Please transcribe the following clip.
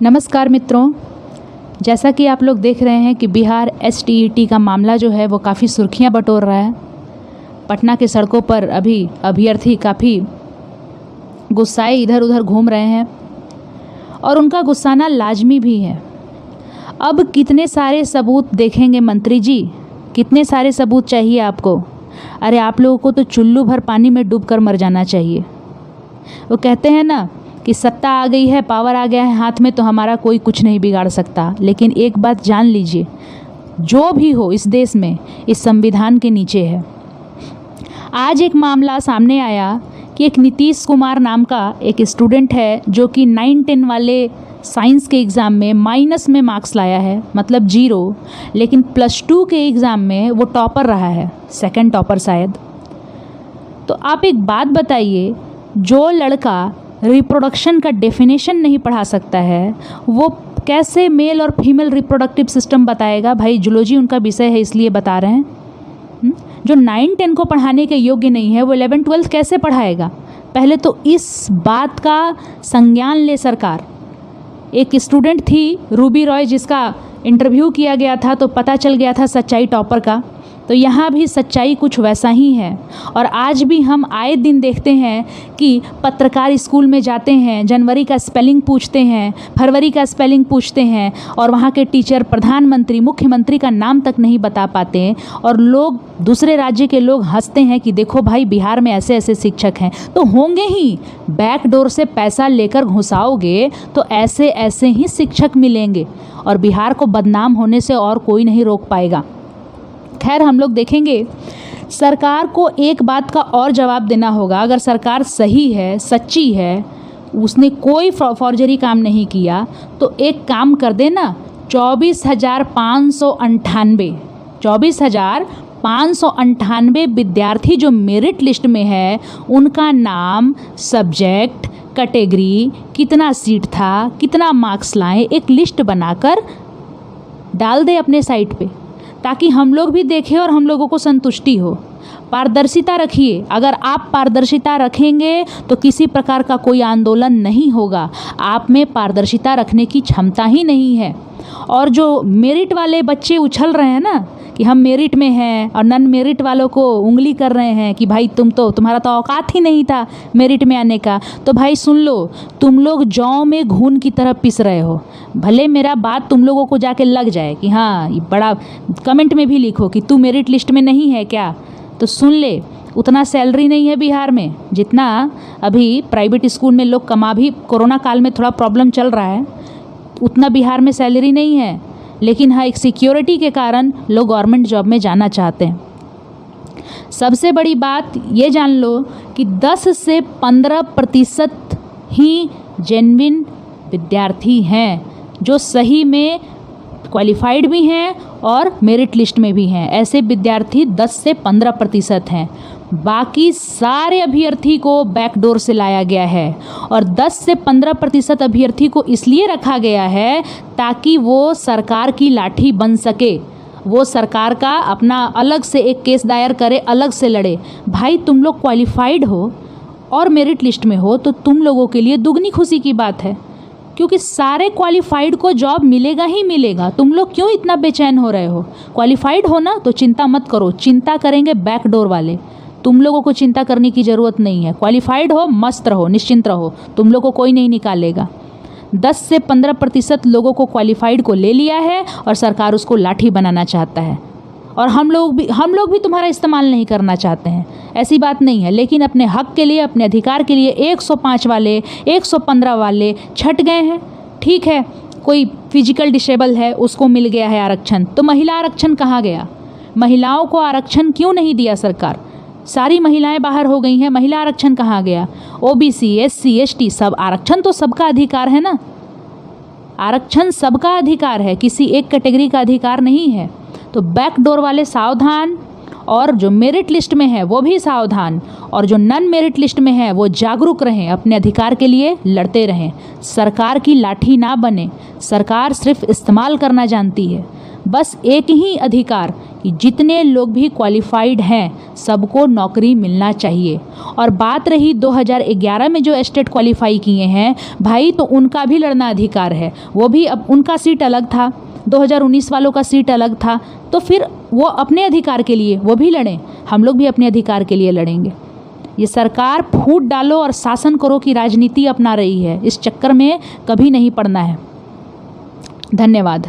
नमस्कार मित्रों, जैसा कि आप लोग देख रहे हैं कि बिहार STET का मामला जो है वो काफ़ी सुर्खियां बटोर रहा है। पटना के सड़कों पर अभी अभ्यर्थी काफ़ी गुस्साए इधर उधर घूम रहे हैं और उनका गुस्साना लाजमी भी है। अब कितने सारे सबूत देखेंगे मंत्री जी? कितने सारे सबूत चाहिए आपको? अरे आप लोगों को तो चुल्लू भर पानी में डूब कर मर जाना चाहिए। वो कहते हैं ना कि सत्ता आ गई है, पावर आ गया है हाथ में, तो हमारा कोई कुछ नहीं बिगाड़ सकता। लेकिन एक बात जान लीजिए, जो भी हो इस देश में इस संविधान के नीचे है। आज एक मामला सामने आया कि एक नीतीश कुमार नाम का एक स्टूडेंट है जो कि 9-10 वाले साइंस के एग्ज़ाम में माइनस में मार्क्स लाया है, मतलब 0, लेकिन +2 के एग्ज़ाम में वो टॉपर रहा है, सेकंड टॉपर शायद। तो आप एक बात बताइए, जो लड़का रिप्रोडक्शन का डेफिनेशन नहीं पढ़ा सकता है वो कैसे मेल और फीमेल रिप्रोडक्टिव सिस्टम बताएगा? भाई जूलॉजी उनका विषय है इसलिए बता रहे हैं। जो 9-10 को पढ़ाने के योग्य नहीं है वो 11-12 कैसे पढ़ाएगा? पहले तो इस बात का संज्ञान ले सरकार। एक स्टूडेंट थी रूबी रॉय, जिसका इंटरव्यू किया गया था तो पता चल गया था सच्चाई टॉपर का। तो यहाँ भी सच्चाई कुछ वैसा ही है। और आज भी हम आए दिन देखते हैं कि पत्रकार स्कूल में जाते हैं, जनवरी का स्पेलिंग पूछते हैं, फरवरी का स्पेलिंग पूछते हैं, और वहाँ के टीचर प्रधानमंत्री, मुख्यमंत्री का नाम तक नहीं बता पाते। और लोग, दूसरे राज्य के लोग हंसते हैं कि देखो भाई बिहार में ऐसे ऐसे शिक्षक हैं। तो होंगे ही, बैकडोर से पैसा लेकर घुसाओगे तो ऐसे ऐसे ही शिक्षक मिलेंगे और बिहार को बदनाम होने से और कोई नहीं रोक पाएगा। खैर, हम लोग देखेंगे। सरकार को एक बात का और जवाब देना होगा। अगर सरकार सही है, सच्ची है, उसने कोई फॉर्जरी काम नहीं किया, तो एक काम कर देना, 24,598 विद्यार्थी जो मेरिट लिस्ट में है, उनका नाम, सब्जेक्ट, कैटेगरी, कितना सीट था, कितना मार्क्स लाए, एक लिस्ट बनाकर डाल दे अपने साइट पे, ताकि हम लोग भी देखें और हम लोगों को संतुष्टि हो। पारदर्शिता रखिए। अगर आप पारदर्शिता रखेंगे तो किसी प्रकार का कोई आंदोलन नहीं होगा। आप में पारदर्शिता रखने की क्षमता ही नहीं है। और जो मेरिट वाले बच्चे उछल रहे हैं ना कि हम मेरिट में हैं, और नन मेरिट वालों को उंगली कर रहे हैं कि भाई तुम्हारा तो औकात ही नहीं था मेरिट में आने का, तो भाई सुन लो, तुम लोग जौ में घून की तरह पिस रहे हो। भले मेरा बात तुम लोगों को जाके लग जाए कि हाँ, ये बड़ा, कमेंट में भी लिखो कि तू मेरिट लिस्ट में नहीं है क्या, तो सुन ले, उतना सैलरी नहीं है बिहार में जितना अभी प्राइवेट स्कूल में लोग कमा, भी कोरोना काल में थोड़ा प्रॉब्लम चल रहा है, उतना बिहार में सैलरी नहीं है। लेकिन हाँ, एक सिक्योरिटी के कारण लोग गवर्नमेंट जॉब में जाना चाहते हैं। सबसे बड़ी बात ये जान लो कि 10 से 15% ही जेन्युइन विद्यार्थी हैं जो सही में क्वालिफाइड भी हैं और मेरिट लिस्ट में भी हैं। ऐसे विद्यार्थी 10 से 15% हैं। बाकी सारे अभ्यर्थी को बैकडोर से लाया गया है। और 10 से 15% अभ्यर्थी को इसलिए रखा गया है ताकि वो सरकार की लाठी बन सके, वो सरकार का अपना अलग से एक केस दायर करे, अलग से लड़े। भाई तुम लोग क्वालिफाइड हो और मेरिट लिस्ट में हो तो तुम लोगों के लिए दुगनी खुशी की बात है, क्योंकि सारे क्वालिफाइड को जॉब मिलेगा ही मिलेगा। तुम लोग क्यों इतना बेचैन हो रहे हो? क्वालिफाइड हो ना तो चिंता मत करो, चिंता करेंगे बैकडोर वाले। तुम लोगों को चिंता करने की ज़रूरत नहीं है। क्वालिफाइड हो, मस्त रहो, निश्चिंत रहो, तुम लोगों को कोई नहीं निकालेगा। 10 से 15% लोगों को क्वालिफाइड को ले लिया है और सरकार उसको लाठी बनाना चाहता है। और हम लोग भी तुम्हारा इस्तेमाल नहीं करना चाहते हैं, ऐसी बात नहीं है। लेकिन अपने हक के लिए, अपने अधिकार के लिए 105 वाले, 115 वाले छट गए हैं। ठीक है, कोई फिजिकल डिसेबल है, उसको मिल गया है आरक्षण, तो महिला आरक्षण कहाँ गया? महिलाओं को आरक्षण क्यों नहीं दिया सरकार? सारी महिलाएं बाहर हो गई हैं, महिला आरक्षण कहाँ गया? OBC, SC, ST, सब आरक्षण तो सबका अधिकार है ना। आरक्षण सबका अधिकार है, किसी एक कैटेगरी का अधिकार नहीं है। तो बैकडोर वाले सावधान, और जो मेरिट लिस्ट में है वो भी सावधान, और जो नन मेरिट लिस्ट में है वो जागरूक रहें, अपने अधिकार के लिए लड़ते रहें। सरकार की लाठी ना बने। सरकार सिर्फ इस्तेमाल करना जानती है। बस एक ही अधिकार कि जितने लोग भी क्वालिफाइड हैं सबको नौकरी मिलना चाहिए। और बात रही 2011 में जो स्टेट क्वालिफाई किए हैं भाई, तो उनका भी लड़ना अधिकार है। वो भी अब उनका सीट अलग था, 2019 वालों का सीट अलग था, तो फिर वो अपने अधिकार के लिए वो भी लड़ें, हम लोग भी अपने अधिकार के लिए लड़ेंगे। ये सरकार फूट डालो और शासन करो की राजनीति अपना रही है, इस चक्कर में कभी नहीं पड़ना है। धन्यवाद।